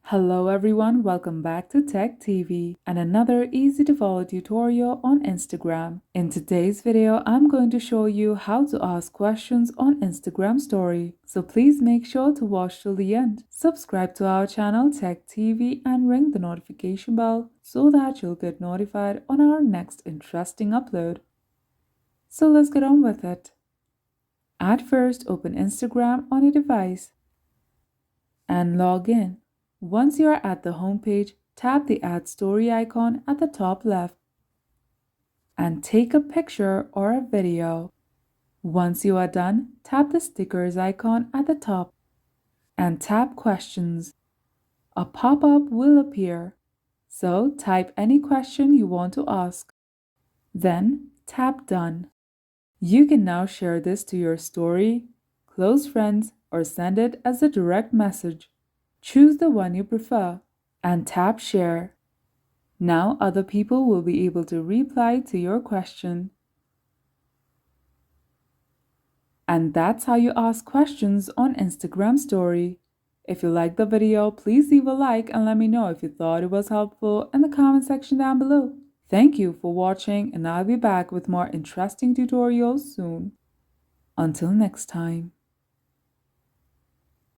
Hello everyone, welcome back to Tech TV and another easy to follow tutorial on Instagram. In today's video, I'm going to show you how to ask questions on Instagram story. So please make sure to watch till the end. Subscribe to our channel Tech TV and ring the notification bell so that you'll get notified on our next interesting upload. So let's get on with it. At first, open Instagram on your device and log in. Once you are at the home page, tap the Add Story icon at the top left and take a picture or a video. Once you are done, tap the stickers icon at the top and tap Questions. A pop-up will appear, so type any question you want to ask. Then tap Done. You can now share this to your story, close friends, or send it as a direct message. Choose the one you prefer and tap Share. Now other people will be able to reply to your question. And that's how you ask questions on Instagram Story. If you liked the video, please leave a like and let me know if you thought it was helpful in the comment section down below. Thank you for watching and I'll be back with more interesting tutorials soon. Until next time.